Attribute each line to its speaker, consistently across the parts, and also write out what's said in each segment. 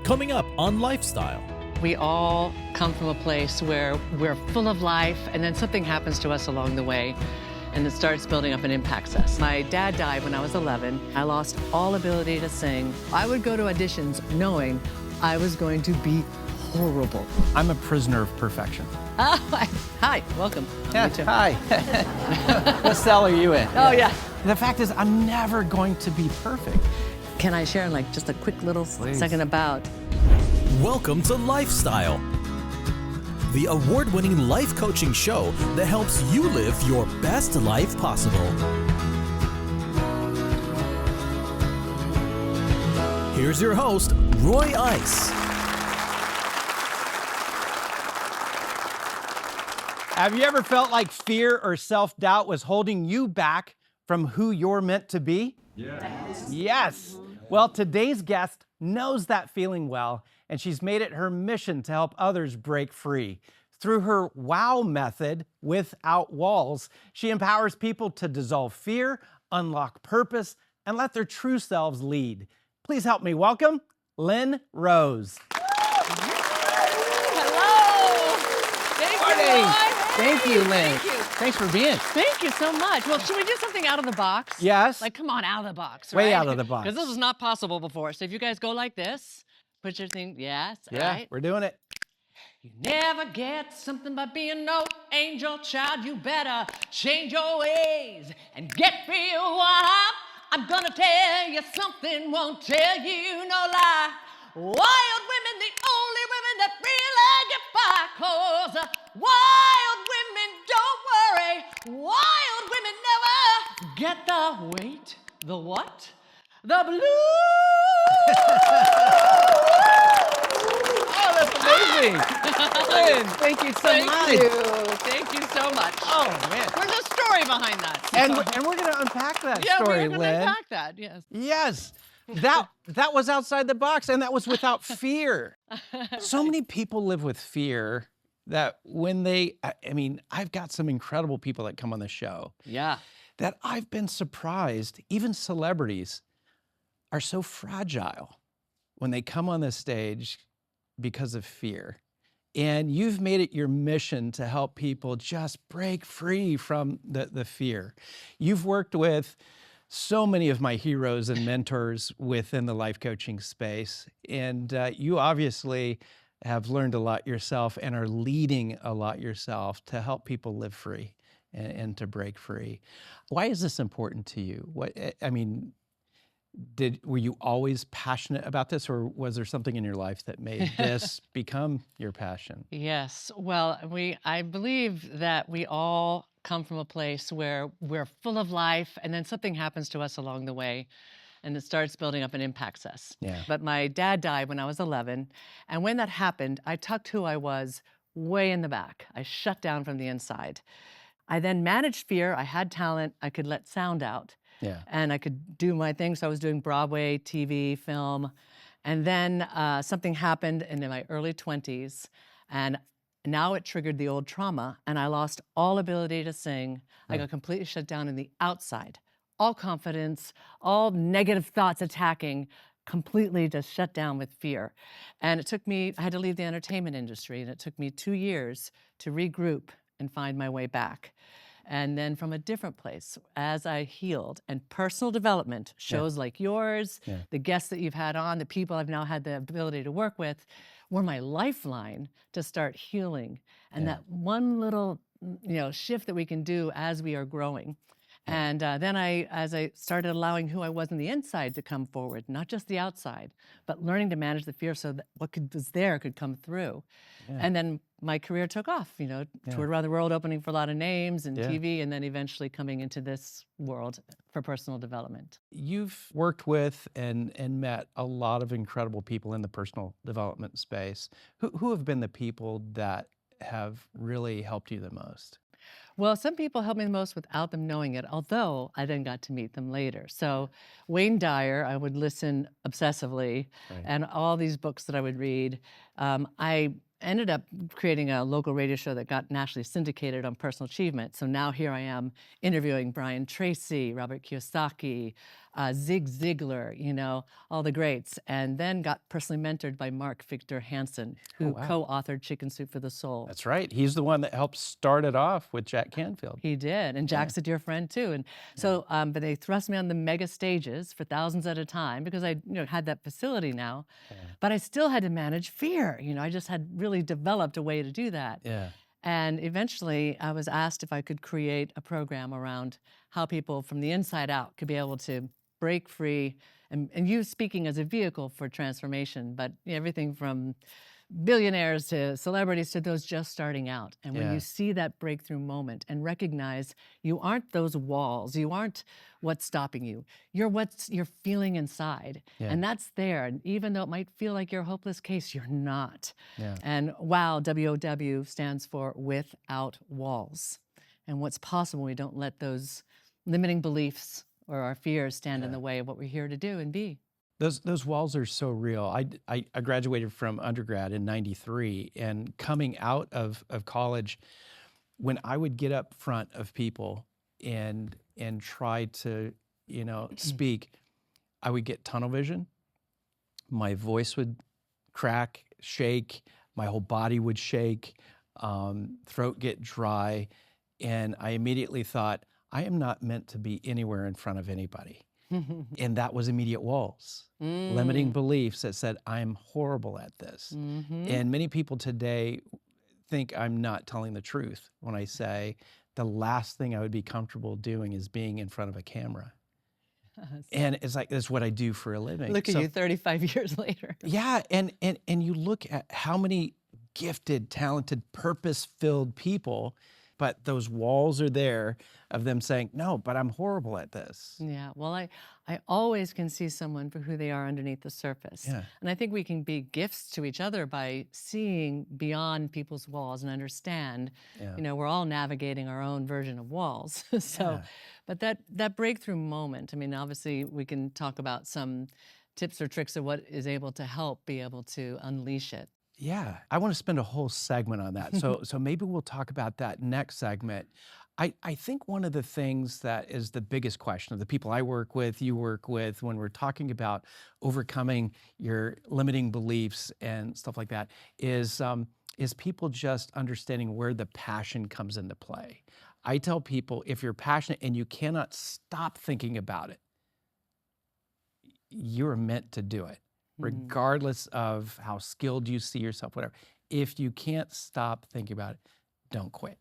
Speaker 1: coming up on Lifestyle.
Speaker 2: We all come from a place where we're full of life, and then something happens to us along the way, and it starts building up and impacts us. My dad died when I was 11. I lost all ability to sing. I would go to auditions knowing I was going to be horrible.
Speaker 3: I'm a prisoner of perfection.
Speaker 2: Oh, hi, welcome.
Speaker 3: Yeah, hi. What cell are you in?
Speaker 2: Oh, yeah.
Speaker 3: The fact is, I'm never going to be perfect.
Speaker 2: Can I share like just a quick little second about?
Speaker 1: Welcome to Lifestyle, the award-winning life coaching show that helps you live your best life possible. Here's your host, Roy Ice.
Speaker 3: Have you ever felt like fear or self-doubt was holding you back from who you're meant to be? Yes. Yes. Well, today's guest knows that feeling well, and she's made it her mission to help others break free. Through her WOW method, Without Walls, she empowers people to dissolve fear, unlock purpose, and let their true selves lead. Please help me welcome Lynn Rose.
Speaker 2: Hello. Thank you, Roy.
Speaker 3: Thank you, Lynn.
Speaker 2: Thank you.
Speaker 3: Thanks for being.
Speaker 2: Thank you so much. Well, should we do something out of the box?
Speaker 3: Yes.
Speaker 2: Like, come on, out of the box, right?
Speaker 3: Way out of the box.
Speaker 2: Because this was not possible before. So if you guys go like this, put your thing, yes,
Speaker 3: Yeah,
Speaker 2: right?
Speaker 3: we're doing it.
Speaker 2: You never get something by being no angel child. You better change your ways and get real wild. I'm gonna tell you something, won't tell you no lie. Wild women, the only women that really get by. 'Cause wild women, don't worry. Wild women never get the wait, the what? The blues.
Speaker 3: Oh, that's amazing. Lynn, thank you so much.
Speaker 2: Thank you so much.
Speaker 3: Oh, man.
Speaker 2: There's a story behind that.
Speaker 3: And we're going to unpack that
Speaker 2: yeah,
Speaker 3: story,
Speaker 2: we're going
Speaker 3: Lynn.
Speaker 2: to unpack that, yes.
Speaker 3: Yes. That was outside the box, and that was without fear. So many people live with fear that when I've got some incredible people that come on the show.
Speaker 2: Yeah.
Speaker 3: That I've been surprised, even celebrities are so fragile when they come on the stage because of fear. And you've made it your mission to help people just break free from the fear. You've worked with so many of my heroes and mentors within the life coaching space. And you obviously have learned a lot yourself and are leading a lot yourself to help people live free and to break free. Why is this important to you? Were you always passionate about this, or was there something in your life that made this become your passion?
Speaker 2: Yes. Well, I believe that we all come from a place where we're full of life, and then something happens to us along the way, and it starts building up and impacts us.
Speaker 3: Yeah.
Speaker 2: But my dad died when I was 11, and when that happened, I tucked who I was way in the back. I shut down from the inside. I then managed fear. I had talent. I could let sound out.
Speaker 3: Yeah.
Speaker 2: And I could do my thing. So I was doing Broadway, TV, film. And then something happened in my early 20s. And now it triggered the old trauma. And I lost all ability to sing. I got completely shut down in the outside. All confidence, all negative thoughts attacking, completely just shut down with fear. And I had to leave the entertainment industry. And it took me 2 years to regroup and find my way back. And then from a different place, as I healed, and personal development, shows like yours, the guests that you've had on, the people I've now had the ability to work with, were my lifeline to start healing. And that one little, shift that we can do as we are growing. And then as I started allowing who I was on the inside to come forward, not just the outside, but learning to manage the fear so that what was there could come through. Yeah. And then my career took off, toured around the world, opening for a lot of names and TV, and then eventually coming into this world for personal development.
Speaker 3: You've worked with and met a lot of incredible people in the personal development space. Who have been the people that have really helped you the most?
Speaker 2: Well, some people helped me the most without them knowing it, although I then got to meet them later. So Wayne Dyer, I would listen obsessively, and all these books that I would read. I ended up creating a local radio show that got nationally syndicated on personal achievement. So now here I am interviewing Brian Tracy, Robert Kiyosaki, Zig Ziglar, all the greats, and then got personally mentored by Mark Victor Hansen, who
Speaker 3: wow.
Speaker 2: co-authored Chicken Soup for the Soul.
Speaker 3: That's right. He's the one that helped start it off with Jack Canfield.
Speaker 2: He did, and Jack's a dear friend too. And so, but they thrust me on the mega stages for thousands at a time because I, had that facility now. But I still had to manage fear. I just had really developed a way to do that.
Speaker 3: Yeah.
Speaker 2: And eventually, I was asked if I could create a program around how people from the inside out could be able to break free, and you speaking as a vehicle for transformation, but everything from billionaires to celebrities to those just starting out. And when you see that breakthrough moment and recognize you aren't those walls, you aren't what's stopping you, you're what's you're feeling inside. And that's there. And even though it might feel like you're a hopeless case, you're not. And WOW, W-O-W, stands for without walls. And what's possible when we don't let those limiting beliefs or our fears stand in the way of what we're here to do and be.
Speaker 3: Those walls are so real. I graduated from undergrad in '93, and coming out of college, when I would get up front of people and try to speak, I would get tunnel vision. My voice would crack, shake, my whole body would shake, throat get dry, and I immediately thought, I am not meant to be anywhere in front of anybody. And that was immediate walls, limiting beliefs that said, I'm horrible at this. And many people today think I'm not telling the truth when I say the last thing I would be comfortable doing is being in front of a camera. And it's like, that's what I do for a living.
Speaker 2: Look at you 35 years later.
Speaker 3: Yeah, and you look at how many gifted, talented, purpose-filled people, but those walls are there of them saying, no, but I'm horrible at this.
Speaker 2: Yeah, well, I always can see someone for who they are underneath the surface. And I think we can be gifts to each other by seeing beyond people's walls and understand, we're all navigating our own version of walls. But that breakthrough moment, I mean, obviously we can talk about some tips or tricks of what is able to help be able to unleash it.
Speaker 3: Yeah, I want to spend a whole segment on that. So maybe we'll talk about that next segment. I think one of the things that is the biggest question of the people I work with, you work with, when we're talking about overcoming your limiting beliefs and stuff like that, is people just understanding where the passion comes into play. I tell people, if you're passionate and you cannot stop thinking about it, you're meant to do it, regardless of how skilled you see yourself, whatever. If you can't stop thinking about it, don't quit.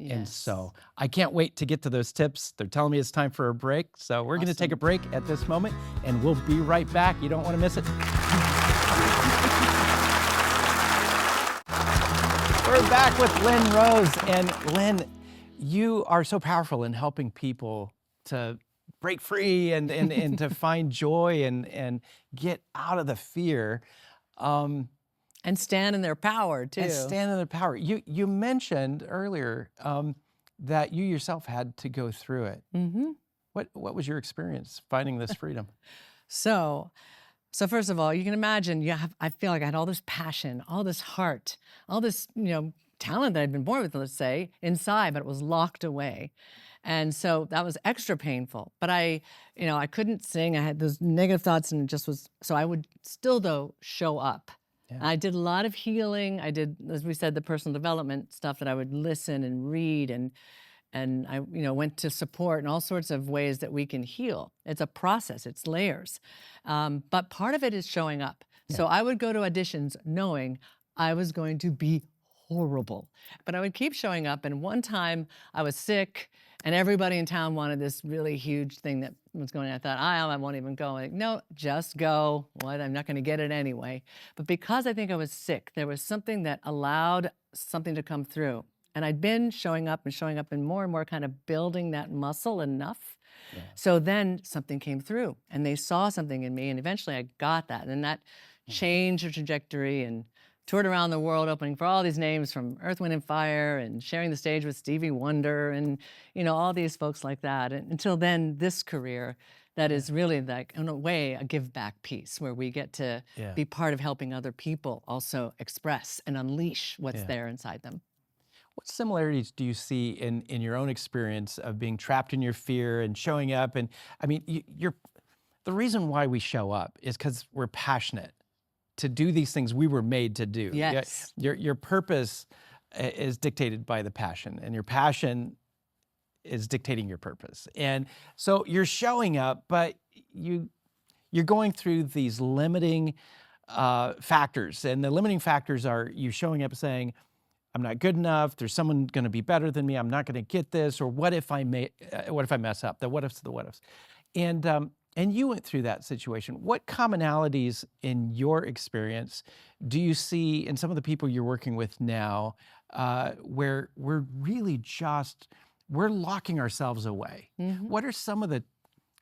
Speaker 3: And so I can't wait to get to those tips. They're telling me it's time for a break. So we're going to take a break at this moment, and we'll be right back. You don't want to miss it. We're back with Lynn Rose. And Lynn, you are so powerful in helping people to break free and to find joy and get out of the fear.
Speaker 2: And stand in their power, too.
Speaker 3: And stand in their power. You mentioned earlier that you yourself had to go through it. What was your experience finding this freedom?
Speaker 2: So first of all, you can imagine, I feel like I had all this passion, all this heart, all this, talent that I'd been born with, let's say, inside, but it was locked away. And so that was extra painful. But I couldn't sing. I had those negative thoughts, and it just was, so I would still, though, show up. I did a lot of healing. I did, as we said, the personal development stuff that I would listen and read, and I went to support in all sorts of ways that we can heal. It's a process, it's layers. But part of it is showing up. So I would go to auditions knowing I was going to be horrible, but I would keep showing up. And one time I was sick, and everybody in town wanted this really huge thing that was going on. I thought, I won't even go. Like, no, just go. What? I'm not going to get it anyway. But because I think I was sick, there was something that allowed something to come through. And I'd been showing up and more kind of building that muscle enough. So then something came through, and they saw something in me, and eventually I got that. And that changed the trajectory, and toured around the world opening for all these names from Earth, Wind & Fire, and sharing the stage with Stevie Wonder, and all these folks like that. And until then, this career that is really, like, in a way, a give back piece where we get to be part of helping other people also express and unleash what's there inside them.
Speaker 3: What similarities do you see in your own experience of being trapped in your fear and showing up? And I mean, the reason why we show up is because we're passionate to do these things we were made to do.
Speaker 2: Yes.
Speaker 3: Your purpose is dictated by the passion, and your passion is dictating your purpose. And so you're showing up, but you're going through these limiting factors. And the limiting factors are you showing up saying, I'm not good enough. There's someone going to be better than me. I'm not going to get this. Or what if I mess up? The what ifs, the what ifs. And you went through that situation. What commonalities in your experience do you see in some of the people you're working with now, where we're really we're locking ourselves away?
Speaker 2: Mm-hmm.
Speaker 3: What are some of the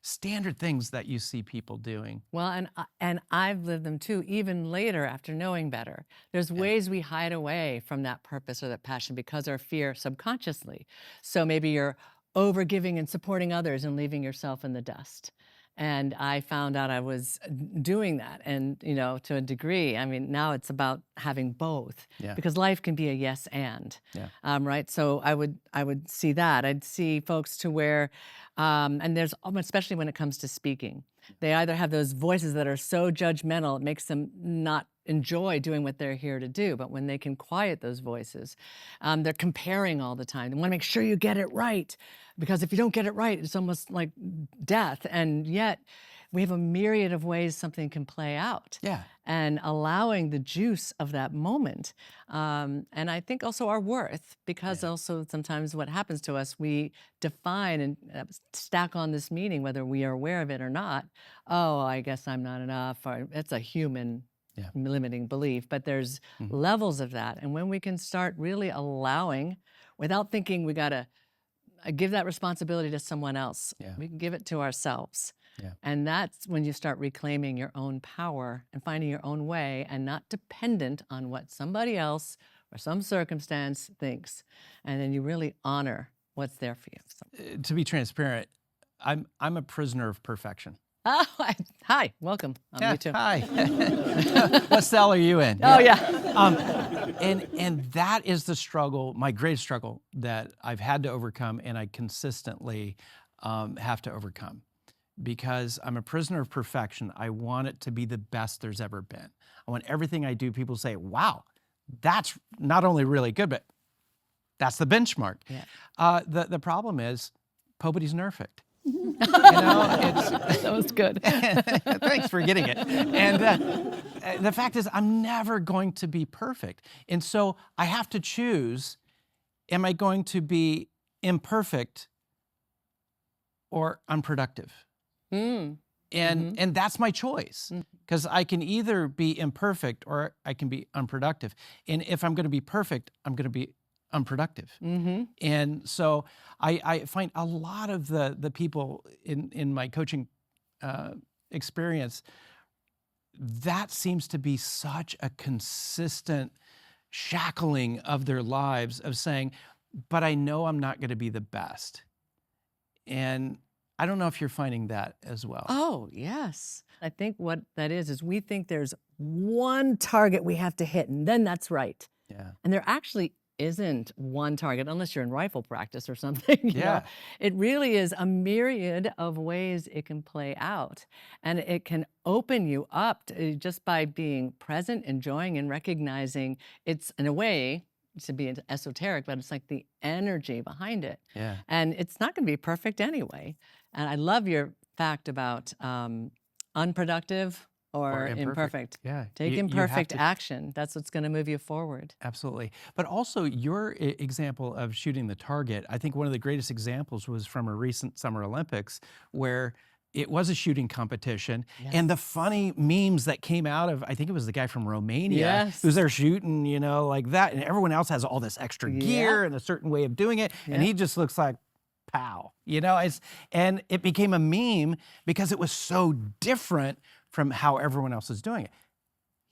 Speaker 3: standard things that you see people doing?
Speaker 2: Well, and I've lived them too, even later after knowing better. There's ways we hide away from that purpose or that passion because our fear subconsciously. So maybe you're overgiving and supporting others and leaving yourself in the dust. And I found out I was doing that, and to a degree. I mean, now it's about having both, because life can be a yes and, right? So I would see that. I'd see folks to where, and there's especially when it comes to speaking, they either have those voices that are so judgmental it makes them not enjoy doing what they're here to do. But when they can quiet those voices, they're comparing all the time. They want to make sure you get it right, because if you don't get it right, it's almost like death. And yet we have a myriad of ways something can play out.
Speaker 3: Yeah.
Speaker 2: And allowing the juice of that moment. And I think also our worth, because also sometimes what happens to us, we define and stack on this meaning, whether we are aware of it or not. Oh, I guess I'm not enough. Or it's a human limiting belief, but there's levels of that. And when we can start really allowing, without thinking we got to give that responsibility to someone else, we can give it to ourselves. And that's when you start reclaiming your own power and finding your own way and not dependent on what somebody else or some circumstance thinks. And then you really honor what's there for you. So.
Speaker 3: To be transparent, I'm a prisoner of perfection.
Speaker 2: Oh, hi, welcome. Me too.
Speaker 3: Hi. What cell are you in?
Speaker 2: Oh, yeah.
Speaker 3: And that is the struggle, my greatest struggle that I've had to overcome, and I consistently have to overcome, because I'm a prisoner of perfection. I want it to be the best there's ever been. I want everything I do, people say, wow, that's not only really good, but that's the benchmark.
Speaker 2: Yeah.
Speaker 3: The problem is nobody's perfect.
Speaker 2: That was good.
Speaker 3: Thanks for getting it. And the fact is, I'm never going to be perfect. And so I have to choose, am I going to be imperfect or unproductive? And that's my choice, because I can either be imperfect or I can be unproductive. And if I'm going to be perfect, I'm going to be unproductive. And so I find a lot of the people in my coaching experience, that seems to be such a consistent shackling of their lives of saying, but I know I'm not going to be the best. And I don't know if you're finding that as well.
Speaker 2: Oh, yes. I think what that is we think there's one target we have to hit, and then that's right.
Speaker 3: Yeah.
Speaker 2: And there actually isn't one target, unless you're in rifle practice or something. You know? It really is a myriad of ways it can play out. And it can open you up to, just by being present, enjoying, and recognizing it's, in a way, to be esoteric, but it's like the energy behind it.
Speaker 3: Yeah.
Speaker 2: And it's not going to be perfect anyway. And I love your fact about unproductive or imperfect.
Speaker 3: Yeah.
Speaker 2: Take
Speaker 3: You
Speaker 2: imperfect
Speaker 3: have to
Speaker 2: action. That's what's going to move you forward.
Speaker 3: Absolutely. But also your example of shooting the target, I think one of the greatest examples was from a recent Summer Olympics, where it was a shooting competition.
Speaker 2: Yes.
Speaker 3: And the funny memes that came out of, I think it was the guy from Romania, who's there shooting, you know, like that. And everyone else has all this extra gear and a certain way of doing it. And he just looks like, pow, you know, and it became a meme because it was so different from how everyone else is doing it.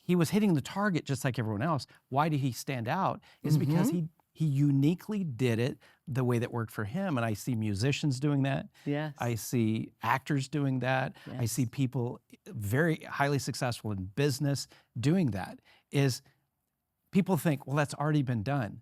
Speaker 3: He was hitting the target just like everyone else. Why did he stand out? Is because he uniquely did it the way that worked for him. And I see musicians doing that.
Speaker 2: Yes.
Speaker 3: I see actors doing that.
Speaker 2: Yes.
Speaker 3: I see people very highly successful in business doing that. Is people think, well, that's already been done.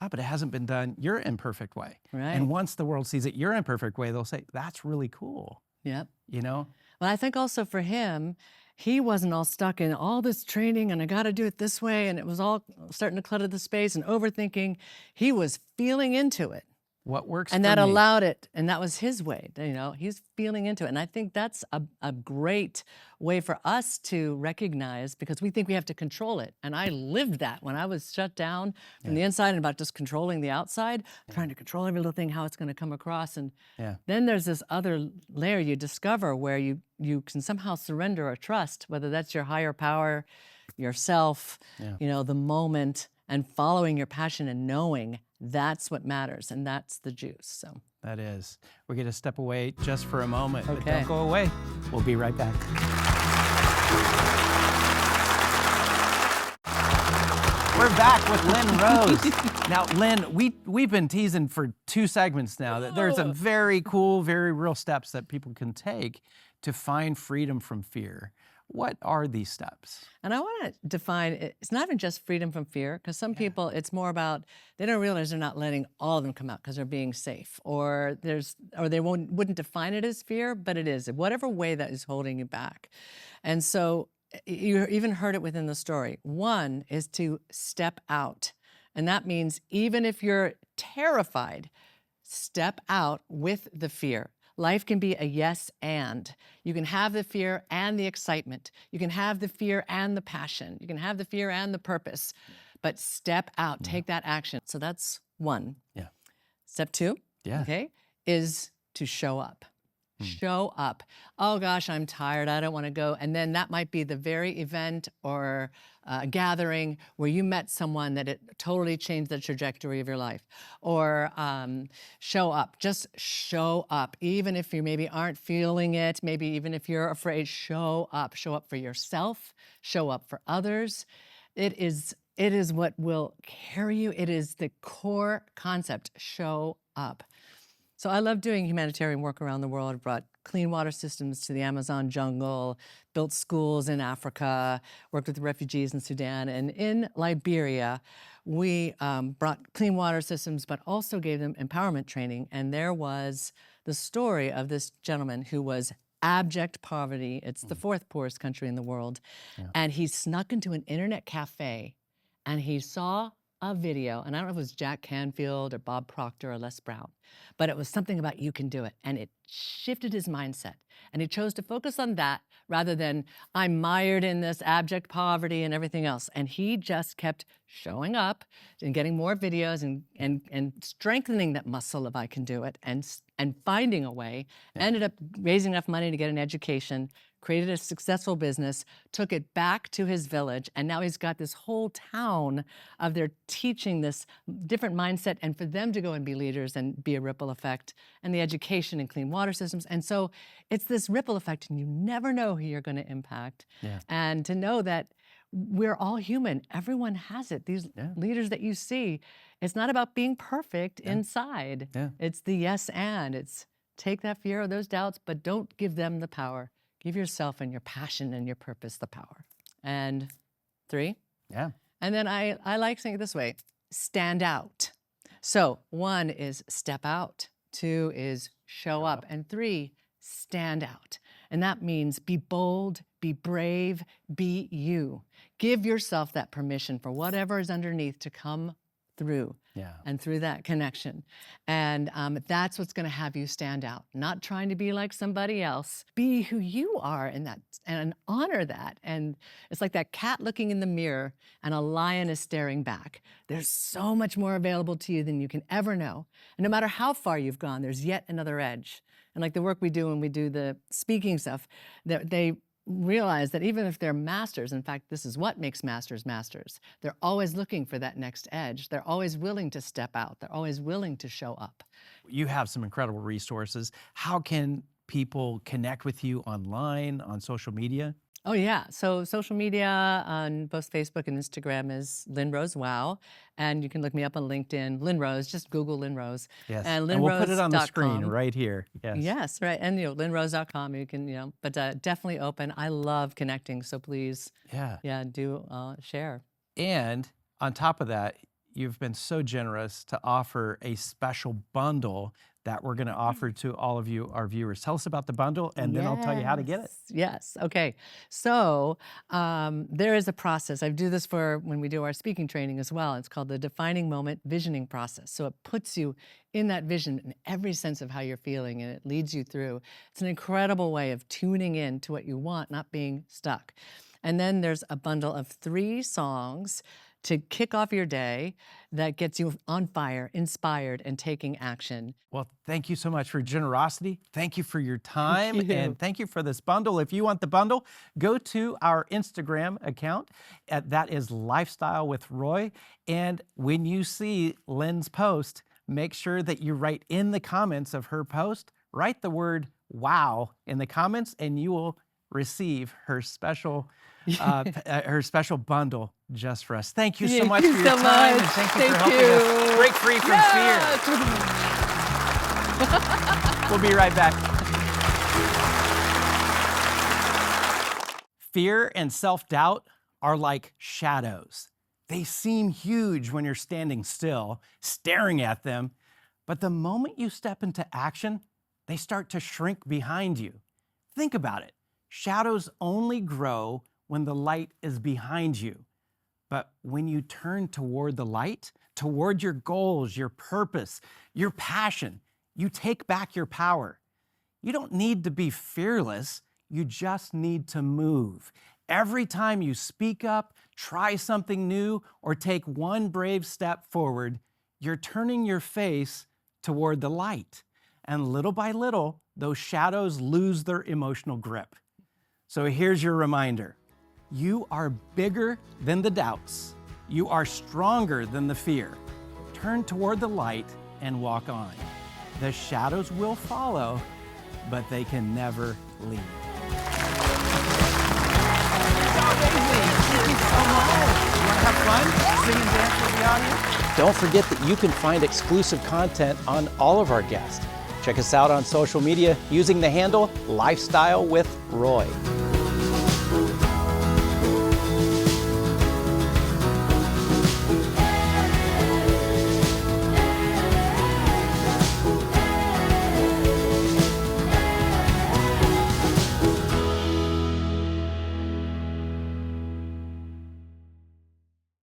Speaker 3: But it hasn't been done your imperfect way.
Speaker 2: Right.
Speaker 3: And once the world sees it your imperfect way, they'll say, that's really cool.
Speaker 2: Yep.
Speaker 3: You know?
Speaker 2: Well, I think also for him, he wasn't all stuck in all this training and I got to do it this way. And it was all starting to clutter the space and overthinking. He was feeling into it.
Speaker 3: What works
Speaker 2: And
Speaker 3: for
Speaker 2: that
Speaker 3: me?
Speaker 2: allowed it, and that was his way. He's feeling into it. And I think that's a great way for us to recognize, because we think we have to control it. And I lived that when I was shut down from the inside and about just controlling the outside, trying to control every little thing, how it's going to come across. And then there's this other layer you discover where you can somehow surrender or trust, whether that's your higher power, yourself, the moment, and following your passion and knowing that's what matters, and that's the juice. So
Speaker 3: that is. We're going to step away just for a moment, but
Speaker 2: Okay.
Speaker 3: don't go away. We'll be right back. We're back with Lynn Rose. Now, Lynn, we've been teasing for 2 segments now that there's some very cool, very real steps that people can take to find freedom from fear. What are these steps?
Speaker 2: And I want to define, it's not even just freedom from fear, because some people, it's more about, they don't realize they're not letting all of them come out because they're being safe, or they wouldn't define it as fear, but it is, whatever way that is holding you back. And so you even heard it within the story. One is to step out. And that means even if you're terrified, step out with the fear. Life can be a yes and. You can have the fear and the excitement. You can have the fear and the passion. You can have the fear and the purpose. But step out, take that action. So that's one.
Speaker 3: Yeah.
Speaker 2: Step 2, okay, is to show up. Show up. Oh gosh, I'm tired. I don't want to go. And then that might be the very event or gathering where you met someone that it totally changed the trajectory of your life. Or show up. Just show up. Even if you maybe aren't feeling it, maybe even if you're afraid, show up. Show up for yourself. Show up for others. It is what will carry you. It is the core concept. Show up. So I love doing humanitarian work around the world. I've brought clean water systems to the Amazon jungle, built schools in Africa, worked with refugees in Sudan. And in Liberia, we brought clean water systems, but also gave them empowerment training. And there was the story of this gentleman who was abject poverty. It's the 4th poorest country in the world. And he snuck into an internet cafe and he saw a video, and I don't know if it was Jack Canfield or Bob Proctor or Les Brown, but it was something about you can do it. And it shifted his mindset. And he chose to focus on that rather than I'm mired in this abject poverty and everything else. And he just kept showing up and getting more videos and strengthening that muscle of I can do it and finding a way. Ended up raising enough money to get an education, created a successful business, took it back to his village, and now he's got this whole town of their teaching this different mindset and for them to go and be leaders and be a ripple effect, and the education and clean water systems. And so it's this ripple effect, and you never know who you're going to impact. And to know that we're all human. Everyone has it. These leaders that you see, it's not about being perfect inside. It's the yes and. It's take that fear or those doubts, but don't give them the power. Give yourself and your passion and your purpose the power. And 3. And then I like saying it this way, stand out. So 1 is step out, 2 is show up, and 3, stand out. And that means be bold, be brave, be you. Give yourself that permission for whatever is underneath to come through and through that connection. And that's what's going to have you stand out. Not trying to be like somebody else. Be who you are in that and honor that. And it's like that cat looking in the mirror and a lion is staring back. There's so much more available to you than you can ever know. And no matter how far you've gone, there's yet another edge. And like the work we do when we do the speaking stuff, they realize that even if they're masters, in fact, this is what makes masters masters. They're always looking for that next edge. They're always willing to step out. They're always willing to show up.
Speaker 3: You have some incredible resources. How can people connect with you online, on social media?
Speaker 2: Oh, yeah. So social media on both Facebook and Instagram is Lynn Rose Wow. And you can look me up on LinkedIn, Lynn Rose, just Google Lynn Rose.
Speaker 3: And we'll put it on the screen right here.
Speaker 2: Yes, right. And, lynnrose.com, you can, but definitely open. I love connecting. So please, do share.
Speaker 3: And on top of that, you've been so generous to offer a special bundle that we're going to offer to all of you, our viewers. Tell us about the bundle, and then I'll tell you how to get it.
Speaker 2: Yes. Okay. So there is a process. I do this for when we do our speaking training as well. It's called the Defining Moment Visioning Process. So it puts you in that vision in every sense of how you're feeling, and it leads you through. It's an incredible way of tuning in to what you want, not being stuck. And then there's a bundle of 3 songs to kick off your day that gets you on fire, inspired, and taking action.
Speaker 3: Well, thank you so much for your generosity. Thank you for your time.
Speaker 2: Thank you.
Speaker 3: And thank you for this bundle. If you want the bundle, go to our Instagram account. That is Lifestyle with Roy. And when you see Lynn's post, make sure that you write in the comments of her post, write the word wow in the comments, and you will receive her special bundle just for us. Thank you so much for your time, and thank you for helping us break free from fear. We'll be right back. Fear and self-doubt are like shadows. They seem huge when you're standing still, staring at them, but the moment you step into action, they start to shrink behind you. Think about it. Shadows only grow when the light is behind you. But when you turn toward the light, toward your goals, your purpose, your passion, you take back your power. You don't need to be fearless, you just need to move. Every time you speak up, try something new, or take one brave step forward, you're turning your face toward the light. And little by little, those shadows lose their emotional grip. So here's your reminder. You are bigger than the doubts. You are stronger than the fear. Turn toward the light and walk on. The shadows will follow, but they can never leave. Thank you so much. You want to have fun? Sing and dance with the audience? Don't forget that you can find exclusive content on all of our guests. Check us out on social media using the handle Lifestyle with Roy.